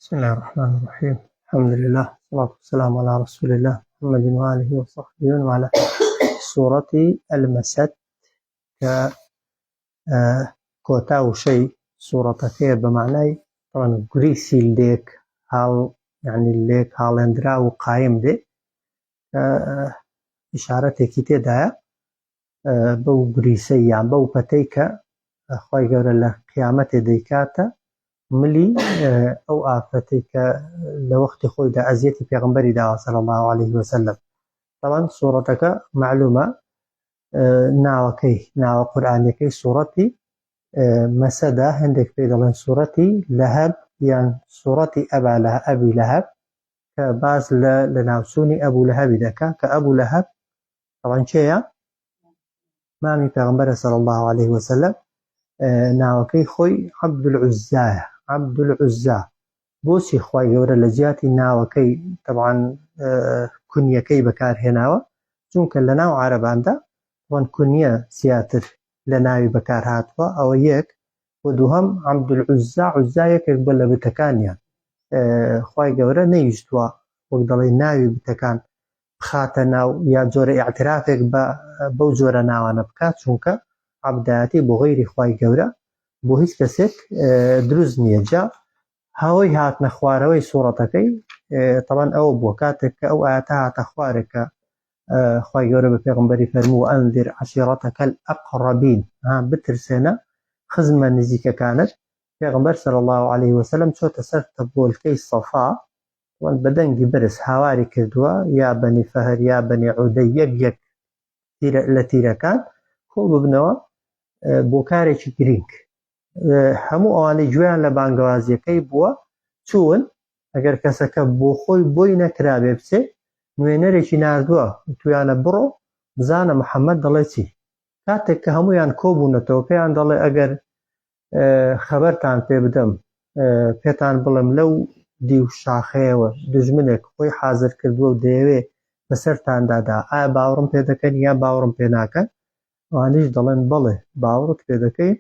بسم الله الرحمن الرحيم. الحمد لله والصلاة والسلام على رسول الله محمد وآله وصحبه وعلى سورة المسد كوتا وشي سورة كي بمعنى طبعا قريسي الليك هال يعني الليك هالندرا وقايم دي إشارة كتير دا بو قريسي يعني بو بتيكا خواهي قول الله قيامة ديكاتا ملي أو آفتك لوقت خويدا أزيتي في غنبري دا صلى الله عليه وسلم. طبعا سورتك معلومة ناوكي ناو قرآنكي سورتي مسدا عندك في دلن سورتي لهب يعني سورتي أبي لهب كباز لناوسوني أبو لهب دكا كأبو لهب طبعا شيء مامي في غنبري صلى الله عليه وسلم ناوكي خوي عبد العزى بوسي خواهي جورا لجياتي ناوكي طبعا كنيكي بكار هناوا چونك لناو عربان دا طبعا كنية سياتر لناوي بكار هاتوا او يك ودوهم عبد العزى عزايك يقبل بتكانيا خواهي جورا نيجتوا وقدلي ناوي بتكان بخاتناو يا جورا اعترافك بو جورا ناوانا بكات چونك عبداتي بغير خواهي جورا بو هیچ کەسێک دروست نییە. جا هاوی هاتنە خوارەوەی سوورەتەکەی طبعا ئەوە بووە کاتێک کە ئەو ئاەتە هاتە خوارێکە خوای گەورە بە پێغەمبەری فەرمووە ئەنذر عەشیرەتەکە الئەقڕەبین بترسێنە خزمە نزیکەکانت. پێغەمبەر صلی الله عليه وسلم چۆتە سەر تەبۆلکەی سەفا بە دەنگی بەرز هاواری کردووە یا بەنی فەهر یا بەنی عودەی یەک لە تیرەکان کۆ ببنەوە بۆ کارێکی گرنگ. هەموو ئەوانەی گوێیان لە بانگەوازیەکەی بووە چوون ئەگەر کەسەکە بۆ خۆی بۆی نەکرابێ بچێ نوێنەرێکی ناردووە تویانە بڕۆ بزانە محەممەد دەڵێ چی. کاتێک کە هەمویان کۆبوونەتەوە پێیان دەڵێ ئەگەر خەبەرتان پێ بدەم پێتان بڵم لەو دیو شاخەیەوە دژمنێک خۆی حازر کردووە و دەیەوێ بەسەرتاندادا ئایا باوەڕم پێ دەکەن یا باوەڕم پێ ناکەن؟ ئەوانیش دەڵێن بەڵێ باوەڕت پێ دەکەین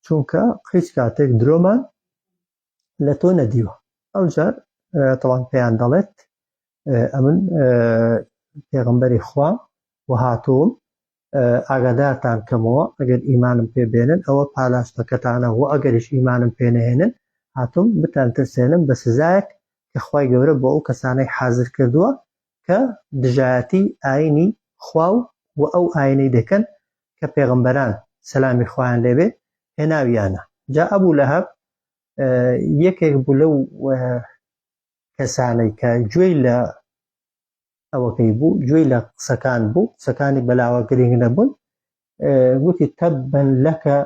چونکە هیچ کاتێک درۆمان لە تۆ نەدیوە. ئەوجار تەوان پێیان دەڵێت ئەمن پێغەمبەری خوا و هاتووم ئاگادارتان کەمەوە ئەگەر ئیمانم پێ بێنن ئەوە پاڵاشتەکەتانە و ئەگەریش ئیمانم پێ نەهێنن هاتووم بتان ترسێنم بە سزایەک کە خوای گەورە بۆ ئەو کەسانەی حازر کردووە کە دژایەتی ئاینی خوا و ئەو ئاینەی دەکەن کە پێغەمبەران سەلامی خوایان لێبێ هێناویانە. جا ئەبوو لەهەب یەکێک بوو لەو کەسانەی کە گوێی لە ئەوەکەی بوو گوێی لە قسەکان بوو قسەکانی بەلاوە گرنگ نەبوون گوتی تەبەن لەکە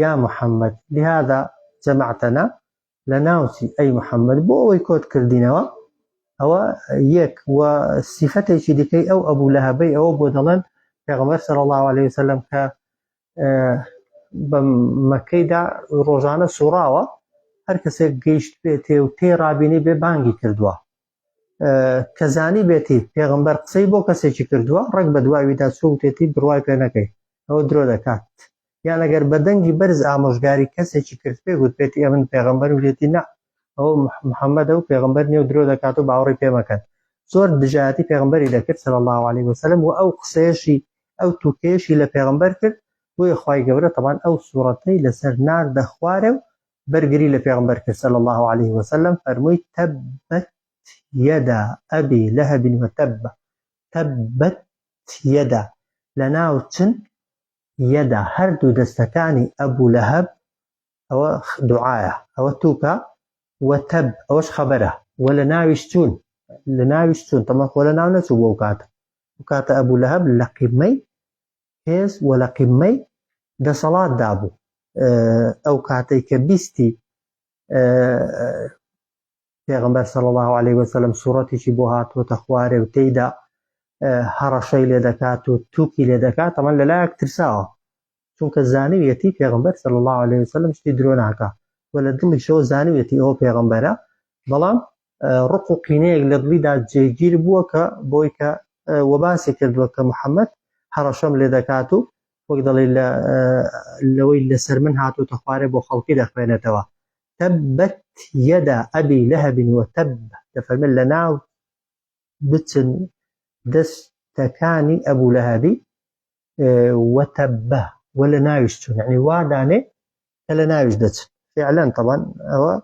یا محەممەد لهذا جەمەعتەنا لە ناوچی ئەی محەممەد بۆ ئەوەی کۆت کردینەوە. ئەوە یەک و سیفەتێکی دیکەی ئەو ئەبوو لەهەبەی ئەوە بۆ دەڵێن پێغەمبەر صلی الله عليه وسلم کە بە مەکەیدا ڕۆژانە سوڕاوە هەر کەسێک گەیشت بێتێ و تێڕابینی بێ بانگی کردووە کە زانی بێتی پێغەمبەر قسەی بۆ کەسێکی کردووە ڕێک بە دواویدا چوتێتی بڕوای پێ نەکەی ئەوە درۆ دەکات. یان ئەگەر بە دەنگی بەرز ئامۆژگاری کەسێکی کرد پێ گوت بێتی ئەمن پێغەمبەر وێتی نا ئەوە محەممەدە و پێغەمبەر نیە و درۆ دەکات و باوەڕی پێ مەکەن. زۆر دژایەتی پێغەمبەری دەکرد صلی الله عليه وسلم و ئەو قسەیەشی ئەو تووکێشی لە پێغەمبەر کرد بۆیە خوای گەورە طبعا ئەو سوورەتەی لەسەر ناردە خوارێ و بەرگری لە پێغەمبەر کرد صلی الله عليه وسلم فەرمووی تەبەت یەدا ئەبی لەهەب وتەب تەبەت یەدا لە ناو چن یەدا هەردوو دەستەکانی ئەبوو لەهەب ئەوە دوعایە ئەوە تووکە وتەب ئەوەش خەبەرە و لە ناویش چوون لە ناویش چوون تەمە خۆ لە ناو نەچوو بۆ ئەو کاتە ئەبوو لەهەب لە قیمەی هێز و لە قیمەی دەسەڵات دابوو. ئەو کاتەی کە بیستی پێغەمبەر صلی الله عليه وسلم سوورەتێکی بۆ هاتووەتە خوارێ و تێیدا هەڕەشەی لێ دەکات و تووکی لێ دەکات ئەمە لەلایەک ترساوە چونکە زانیویەتی پێغەمبەر صلی الله عليه وسلم شتی درۆ ناکات و لە دڵیشەوە زانیویەتی ئەوە پێغەمبەرە بەڵام ڕق و قینەیەک لە دڵیدا جێگیر بووە کە بۆی کە وەباسی کردووە کە محەممەد هەڕەشەم لێ دەکات و وەک دەڵێ لەوەی لەسەر من هاتووتە خوارێ بۆ خەڵکی دەخوێنێتەوە. تەبەت يدا أبي لهب وتب دفرمي لناو بتن دستكاني أبو لهب وتبه ولا ناويشتون يعني واداني كلا ناويش فعلا طبعا هو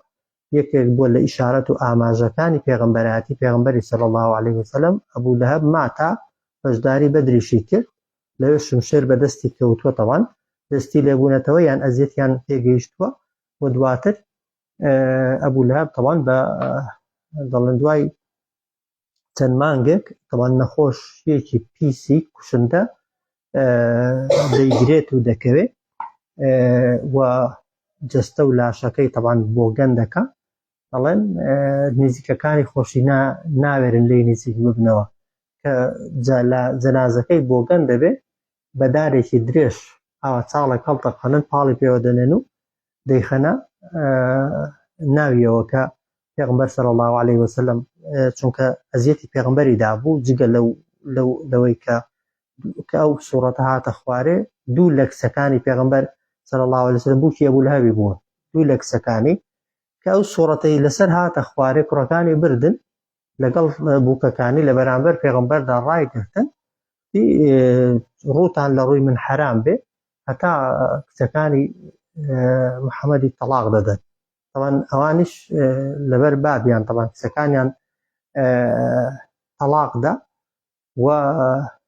يكبر لإشارة آماجكاني پیغمبراتي پیغمبري صلى الله عليه وسلم أبو لهب ماتا فجداري بدري شيكر لو شمشير بدستي كوتوا طبعا دستي لبونتوا يعني أزيتيان تيجيشتوا ودواتر أبو لهب طبعا ضلن دواي تنمانجك طبعا نخوش يكي بيسي كشنده دەیگرێت و دەکەوێت و جەستە و لاشەکەی طبعا بۆ گەندەکە دەڵێن نزیکەکانی خۆشی ناوێرن لێی نزیک ببنەوە کە جەنازەکەی بۆ گەند دەبێت بە دارێکی درێژ ئاوا چاڵێک هەڵدەقەنن پاڵی پێوە دەنێن و دەیخەنە ناویەوە کە پێغمبەر صلی الله عليه وسلم چونکە ئەزیەتی پێغمبەری دابوو جگە لەوەی کە ئەو سوورەتە هاتە خوارێ دوو لە کچەکانی پێغمبەر صلی الله عليه وسلم بووکی ئەبوو لەهەبی بوون دوو لە کچەکانی کە ئەو سوورەتەی لەسەر هاتە خوارێ کوڕەکانی بردن لەگەڵ بووکەکانی لە بەرامبەر پێغمبەردا ڕایگرتن ڕووتان لە ڕووی من حرام بێ هەتا کچەکانی محەممەدی تەلاق دەدەن طبعا ئەوانیش لەبەر بابیان طبعا کچەکانیان تەلاقدا و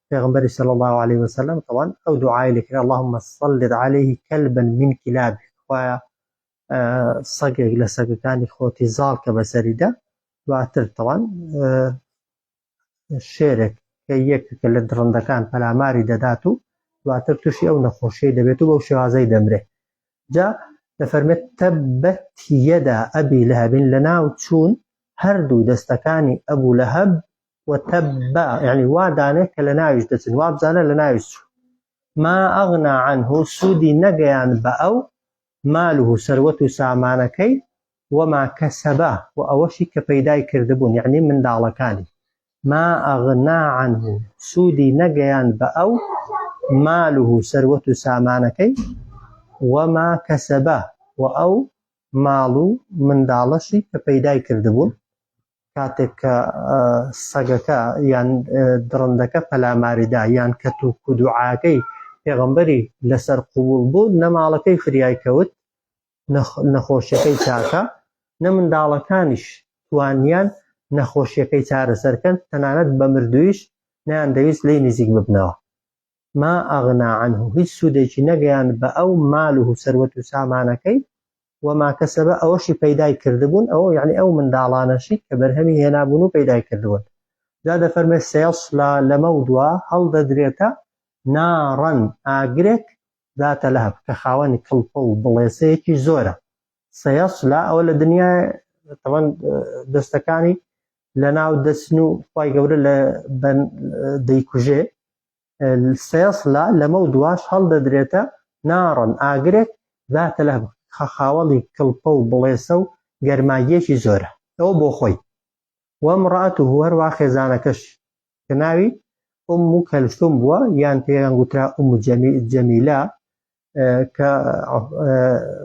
پیغمبر صلى الله عليه وسلم طبعا او دعاء لك اللهم صل عليه كلبا من كلابك و صقق لسقكاني خوتي زال كبسريده واتر طبعا الشيرك كيك كالدرندكان فلا ماري دداتو واتر تشي او نخوشي دبيتو بو شوازي دمره جاء لفرمت تبت يدا ابي لهب لنا وتشون هردو دستكاني ابو لهب وتبع يعني وادانه كلنايش دتن وابزانه لنايش ما أغنى عنه سودي نجيان بأو ماله سروته سامانكي وما كسبه وأوشي كبيداي كردبون يعني من دالكاني ما أغنى عنه سودي نجيان بأو ماله سروته سامانكي وما كسبه وأو مالو من دالشي كبيداي كردبون کاتێک کە سەگەکە یان درندەکە پەلاماریدا یان کەت و کودوعاکەی پێغەمبەری لەسەر قوبوڵ بوو نە ماڵەکەی فریای کەوت نەخۆشیەکەی چاکە نە منداڵەکانیش توانیان نەخۆشیەکەی چارەسەرکەن تەنانەت بە مردوویش نەیان دەویست لێی نزیک ببنەوە ما ئەغنا عنه هیچ سوودێکی نەگەیان بە ئەو مال و سەروەت و سامانەکەی وما كسب أوشي بيداي كردبون أو يعني أو من دالانشي كبرهمي هنا بونو بيداي كردبون زاد فرمي سيصلى لموضوع هل دريتا نارا آجرك ذات لهب كخواني كالبو بليسيكي زورة سيصلى أول الدنيا طبعا دستكاني لناو دسنو فاي قبل لبن ديكوجي سيصلى لموضوع هل دريتا نارا آجرك ذات لهب خاوەڵی کڵپە و بڵێسە و گەرماییەکی زۆرە ئەوە بۆ خۆی وەمڕەئەتوه هەروە خێزانەکەش کە ناوی ئوم کەلثوم بووە یان پێیان گوترا ئوم جەمیلە کە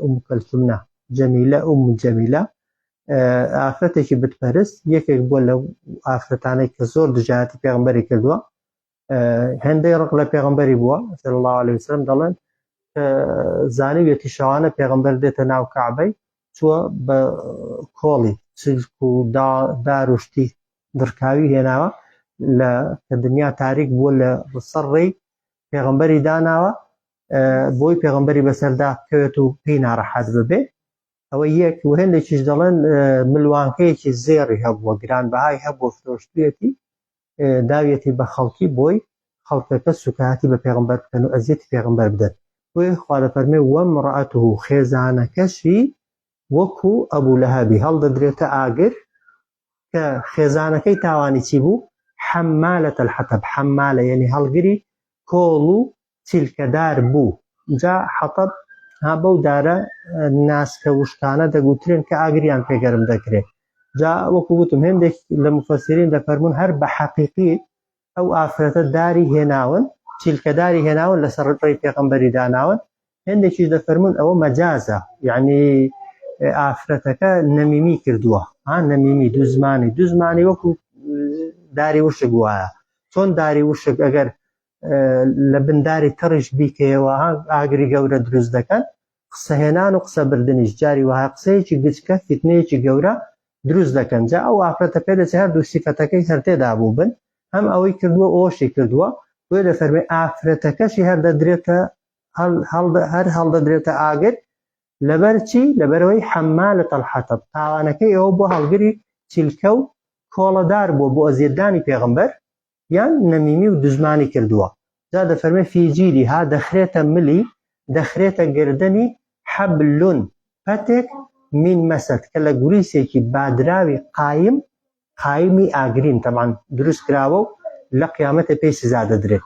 ئوم کەلثوم نا جەمیلە ئوم جەمیلە ئافرەتێکی بتپەرست یەکێک بووە لەو ئافرەتانەی کە زۆر دژایەتی پێغەمبەری کردووە هەندێک ڕق لە پێغەمبەری بووە صلی الله عليه وسلم دەڵێن زانویەتی شەوانە پێغەمبەر دێتە ناو کەعبەی چووە بە کۆڵی چرک و دار و شتی دڕکاوی هێناوە کە دنیا تاریک بووە لە سەر ڕێی پێغەمبەری داناوە بۆی پێغەمبەری بەسەردا بکەوێت و پێی ناڕەحەت ببێ ئەوە یەک و هێندێکیش دەڵێن ملوانکەیەکی زێڕی هەبووە گرانبەهای هەبووە فرۆشتوویەتی داویەتی بە خەڵکی بۆی خەڵکەکە سوکاتی بە پێغەمبەر بکەن و ئەزیەتی پێغەمبەر بدەن بۆی خوا دەفەرمێ وەمڕەئەتوه خێزانەکەشی وەکو ئەبوو لەهەبی هەڵدەدرێتە ئاگر کە خێزانەکەی تاوانی چی بوو حەمالەتە الحەتەب حەمالە یعنی هەڵگری کۆڵ و چیلکەدار بوو جا حەتەب ها بەو دارە ناسکە وشکانە دەگوترێن کە ئاگریان پێگەرم دەکرێت جا وەکو گوتم هێندێک لە مفەسرین دەفەرمون هەر بە حەقیقی ئەو ئافرەتە داری هێناون چیلکەداری هێناون لەسەر ڕێی پێغەمبەری داناون هێندێکیش دەفەرمون ئەوە مەجازە یعنی ئافرەتەکە نەمیمی کردووە، نەمیمی دوزمانی وەکو داری وشک وایە. چۆن داری وشک ئەگەر لە بنداری تڕیش بیکەیەوە ئاگری گەورە دروست دەکەن، قسەهێنان و قسە بردنیش جاری وایە قسەیەکی گچکە فتنەیەکی گەورە دروست دەکەن. جا ئەو ئافرەتە پێ دەچێت هەردوو سیفەتەکەی هەر تێدا بوو بن، هەم ئەوەی کردووە ئەوەشی کردووە. وێ دەفەرمێ ئافرەتەکەشی هەر هەڵدەدرێتە ئاگر لەبەر چی؟ لەبەرەوەی حەمالەت الحەطب، تاوانەکەی ئەوە بۆ هەڵگری چیلکە و کۆڵەدار بۆ ئەزیێتدانی پێغەمبەر یان نەمیمی و دژمانی کردووە. جا دەفەرمێ فی جیدیها دەخرێتە ملی، دەخرێتە گردنی حەبلون پەتێک من مەسەد کە لە گوریسێکی بادراوی قایمی ئاگرین تەمان دروست کراوە و لە قیامەتە پێی سزا دەدرێت.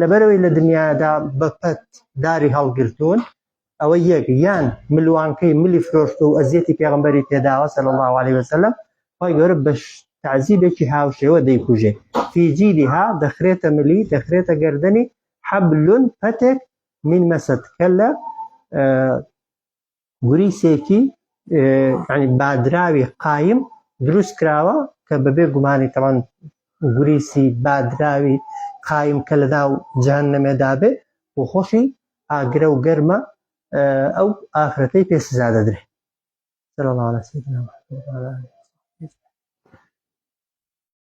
لەبەرەوەی لە دنیادا بە پەت داری هەڵگرتوون ئەوە یەک، یان ملوانکەی ملی فرۆشت و ئەزیەتی پێغەمبەری پێداوە صلی الله علیه وسلم، خۆی گەورە بە تعزیبێکی هاوشێوە دەیکوژێ. فی جیدها دەخرێتە ملی، دەخرێتە گردنی حەبلون پەتێک من مەسەد کە لە گوریسێکی بادراوی قایم دروست کراوە کە بەبێ گومانی تەمان گوریسی بادراوی قایم کە لە ناو جەهەنەمێدا بێ و خۆشی ئاگرە و گەرمە ئەو ئافرەتەی پێ سزا دەدرێت. صلی الله علیه وسلم.